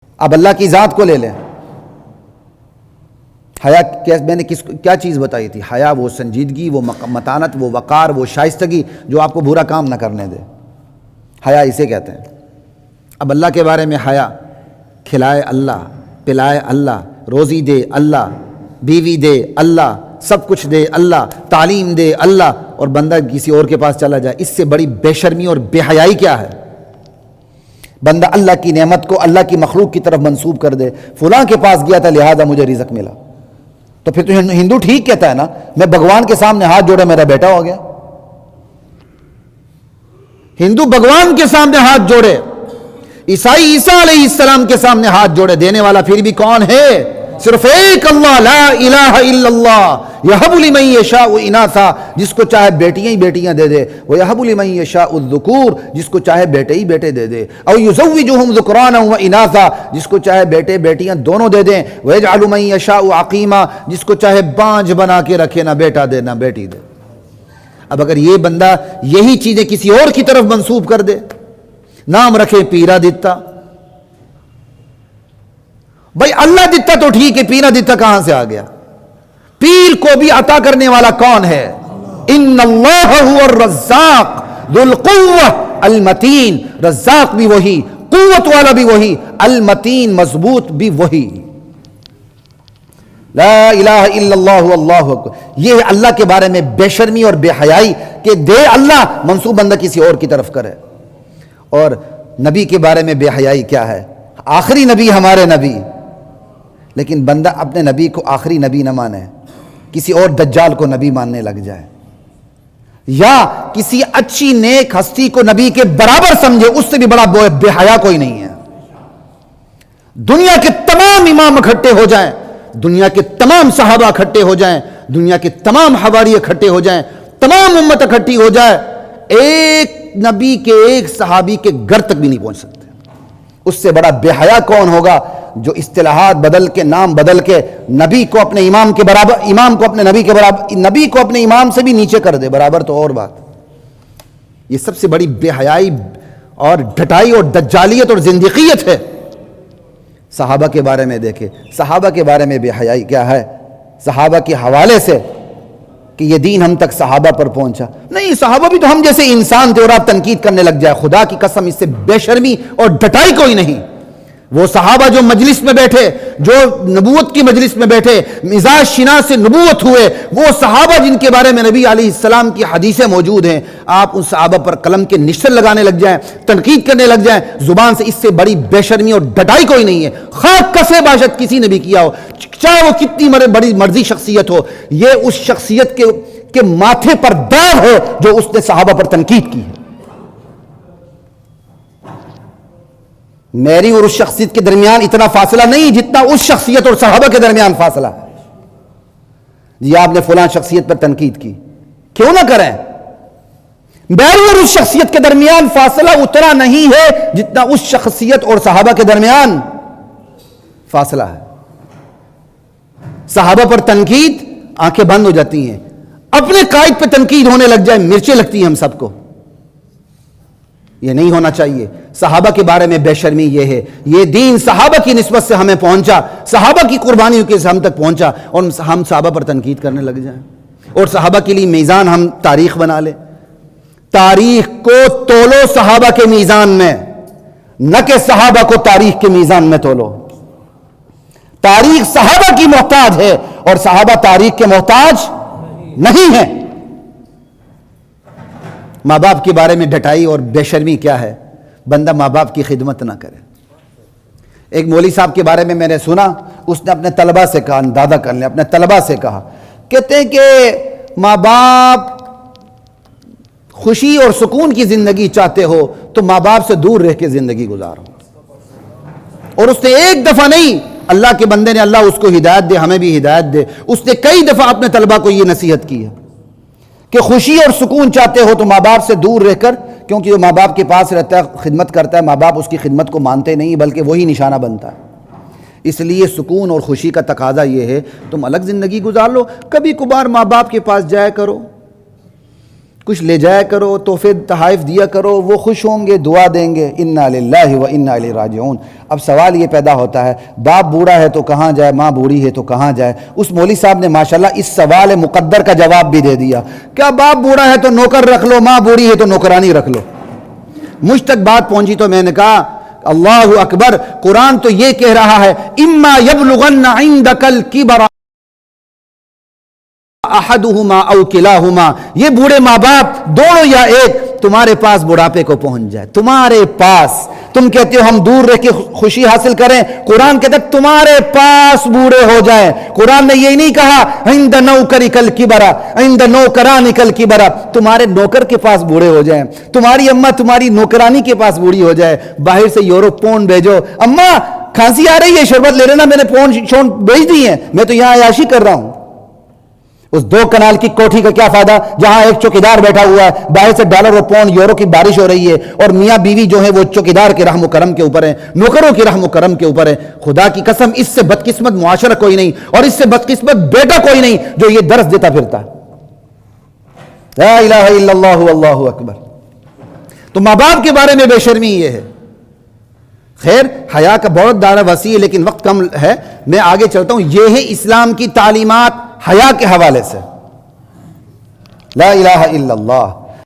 اب اللہ کی ذات کو لے لیں، حیا میں نے کیا چیز بتائی تھی؟ حیا وہ سنجیدگی، وہ متانت، وہ وقار، وہ شائستگی جو آپ کو برا کام نہ کرنے دے، حیا اسے کہتے ہیں۔ اب اللہ کے بارے میں حیا، کھلائے اللہ، پلائے اللہ، روزی دے اللہ، بیوی دے اللہ، سب کچھ دے اللہ، تعلیم دے اللہ، اور بندہ کسی اور کے پاس چلا جائے، اس سے بڑی بے شرمی اور بے حیائی کیا ہے؟ بندہ اللہ کی نعمت کو اللہ کی مخلوق کی طرف منسوب کر دے، فلاں کے پاس گیا تھا لہذا مجھے رزق ملا، تو پھر تو ہندو ٹھیک کہتا ہے نا، میں بھگوان کے سامنے ہاتھ جوڑے میرا بیٹا ہو گیا۔ ہندو بھگوان کے سامنے ہاتھ جوڑے، عیسائی عیسیٰ علیہ السلام کے سامنے ہاتھ جوڑے، دینے والا پھر بھی کون ہے؟ صرف ایک اللہ، لا الہ الا اللہ، یہب لمن یشاء اناثا، جس کو چاہے بیٹیاں ہی بیٹیاں دے دے، ویہب لمن یشاء الذکور، جس کو چاہے بیٹے ہی بیٹے دے دے، او یزوجہم ذکرانا واناثا، جس کو چاہے بیٹے بیٹیاں دونوں دے دیں، ویجعل من یشاء عقیما، جس کو چاہے بانجھ بنا کے رکھے، نہ بیٹا دے نہ بیٹی دے۔ اب اگر یہ بندہ یہی چیزیں کسی اور کی طرف منسوب کر دے، نام رکھے پیرا دتا، بھائی اللہ دتا تو ٹھیک ہے، پیرا دتا کہاں سے آ گیا؟ پیر کو بھی عطا کرنے والا کون ہے؟ ان اللہ هو الرزاق ذو القوہ المتین، رزاق بھی وہی، قوت والا بھی وہی، المتین مضبوط بھی وہی۔ لا الہ الا اللہ واللہ اکبر، یہ ہے اللہ کے بارے میں بے شرمی اور بے حیائی کہ دے اللہ منسوب بندہ کسی اور کی طرف کرے۔ اور نبی کے بارے میں بے حیائی کیا ہے؟ آخری نبی ہمارے نبی، لیکن بندہ اپنے نبی کو آخری نبی نہ مانے، کسی اور دجال کو نبی ماننے لگ جائے، یا کسی اچھی نیک ہستی کو نبی کے برابر سمجھے، اس سے بھی بڑا بے حیا کوئی نہیں ہے۔ دنیا کے تمام امام اکٹھے ہو جائیں، دنیا کے تمام صحابہ اکٹھے ہو جائیں، دنیا کے تمام حواری اکٹھے ہو جائیں، تمام امت اکٹھی ہو جائے، ایک نبی کے ایک صحابی کے گھر تک بھی نہیں پہنچ سکتے۔ اس سے بڑا بے حیا کون ہوگا جو اصطلاحات بدل کے، نام بدل کے، نبی کو اپنے امام کے برابر، امام کو اپنے نبی کے برابر، نبی کو اپنے امام سے بھی نیچے کر دے، برابر تو اور بات۔ یہ سب سے بڑی بے حیائی اور ڈھٹائی اور دجالیت اور زندقیت ہے۔ صحابہ کے بارے میں دیکھیں، صحابہ کے بارے میں بے حیائی کیا ہے؟ صحابہ کے حوالے سے کہ یہ دین ہم تک صحابہ پر پہنچا، نہیں، صحابہ بھی تو ہم جیسے انسان تھے، اور آپ تنقید کرنے لگ جائے، خدا کی قسم اس سے بے شرمی اور ڈٹائی کوئی نہیں۔ وہ صحابہ جو مجلس میں بیٹھے، جو نبوت کی مجلس میں بیٹھے، مزاج شناس نبوت ہوئے، وہ صحابہ جن کے بارے میں نبی علیہ السلام کی حدیثیں موجود ہیں، آپ ان صحابہ پر قلم کے نشر لگانے لگ جائیں، تنقید کرنے لگ جائیں زبان سے، اس سے بڑی بے شرمی اور ڈٹائی کوئی نہیں ہے۔ خاک کسے باشد کسی نے بھی کیا ہو، چاہے وہ کتنی بڑی مرضی شخصیت ہو، یہ اس شخصیت کے ماتھے پر داغ ہے جو اس نے صحابہ پر تنقید کی ہے۔ میری اور اس شخصیت کے درمیان اتنا فاصلہ نہیں جتنا اس شخصیت اور صحابہ کے درمیان فاصلہ ہے۔ جی آپ نے فلاں شخصیت پر تنقید کی، کیوں نہ کریں؟ میری اور اس شخصیت کے درمیان فاصلہ اتنا نہیں ہے جتنا اس شخصیت اور صحابہ کے درمیان فاصلہ ہے۔ صحابہ پر تنقید، آنکھیں بند ہو جاتی ہیں، اپنے قائد پہ تنقید ہونے لگ جائے، مرچیں لگتی ہیں ہم سب کو۔ یہ نہیں ہونا چاہیے۔ صحابہ کے بارے میں بے شرمی یہ ہے، یہ دین صحابہ کی نسبت سے ہمیں پہنچا، صحابہ کی قربانیوں کے سے ہم تک پہنچا، اور ہم صحابہ پر تنقید کرنے لگ جائیں، اور صحابہ کے لیے میزان ہم تاریخ بنا لیں۔ تاریخ کو تولو صحابہ کے میزان میں، نہ کہ صحابہ کو تاریخ کے میزان میں تولو۔ تاریخ صحابہ کی محتاج ہے، اور صحابہ تاریخ کے محتاج نہیں ہے۔ ماں باپ کے بارے میں ڈٹائی اور بے شرمی کیا ہے؟ بندہ ماں باپ کی خدمت نہ کرے۔ ایک مولوی صاحب کے بارے میں نے سنا، اس نے اپنے طلبہ سے کہا، اندازہ کر لیں، اپنے طلبہ سے کہا، کہتے ہیں کہ ماں باپ خوشی اور سکون کی زندگی چاہتے ہو تو ماں باپ سے دور رہ کے زندگی گزارو۔ اور اس نے ایک دفعہ نہیں، اللہ کے بندے نے، اللہ اس کو ہدایت دے، ہمیں بھی ہدایت دے، اس نے کئی دفعہ اپنے طلبہ کو یہ نصیحت کی ہے کہ خوشی اور سکون چاہتے ہو تو ماں باپ سے دور رہ کر، کیونکہ جو ماں باپ کے پاس رہتا ہے، خدمت کرتا ہے، ماں باپ اس کی خدمت کو مانتے نہیں بلکہ وہی نشانہ بنتا ہے۔ اس لیے سکون اور خوشی کا تقاضا یہ ہے تم الگ زندگی گزار لو، کبھی کبھار ماں باپ کے پاس جایا کرو، کچھ لے جایا کرو، تحفے تحائف دیا کرو، وہ خوش ہوں گے، دعا دیں گے، انا للہ و انا الیہ راجعون۔ اب سوال یہ پیدا ہوتا ہے، باپ بوڑھا ہے تو کہاں جائے، ماں بوڑھی ہے تو کہاں جائے؟ اس مولوی صاحب نے ماشاءاللہ اس سوال مقدر کا جواب بھی دے دیا، کیا باپ بوڑھا ہے تو نوکر رکھ لو، ماں بوڑھی ہے تو نوکرانی رکھ لو۔ مجھ تک بات پہنچی تو میں نے کہا اللہ اکبر، قرآن تو یہ کہہ رہا ہے اما یبلغن عندک الکبر احدہما او کلاہما، یہ بوڑھے ماں باپ دونوں یا ایک تمہارے پاس بڑھاپے کو پہنچ جائے، تمہارے پاس، تم کہتے ہو ہم دور رہ کے خوشی حاصل کریں، قرآن کہتا ہے تمہارے پاس بوڑھے ہو جائیں۔ قرآن نے یہ نہیں کہا عند نوکرک الکبر، عند نوکرانک الکبر، تمہارے نوکر کے پاس بوڑھے ہو جائیں، تمہاری اماں تمہاری نوکرانی کے پاس بوڑھی ہو جائے، باہر سے یورپ پونڈ بھیجو، اماں کھانسی آ رہی ہے شربت لے لینا، میں نے پونڈ بھیج دی ہیں، میں تو یہاں عیاشی کر رہا ہوں۔ اس 2 کنال کی کوٹھی کا کیا فائدہ جہاں ایک چوکیدار بیٹھا ہوا ہے، باہر سے ڈالر اور پاؤنڈ یورو کی بارش ہو رہی ہے، اور میاں بیوی جو ہے وہ چوکیدار کے رحم و کرم کے اوپر ہے، نوکروں کے رحم و کرم کے اوپر ہے۔ خدا کی قسم اس سے بدقسمت معاشرہ کوئی نہیں، اور اس سے بدقسمت بیٹا کوئی نہیں جو یہ درس دیتا پھرتا ہے۔ لا الہ الا اللہ واللہ اکبر۔ تو ماں باپ کے بارے میں بے شرمی یہ ہے۔ خیر، حیا کا بہت دائرہ وسیع ہے لیکن وقت کم ہے، میں آگے چلتا ہوں۔ یہ ہے اسلام کی تعلیمات حیا کے حوالے سے۔ لا الہ الا اللہ۔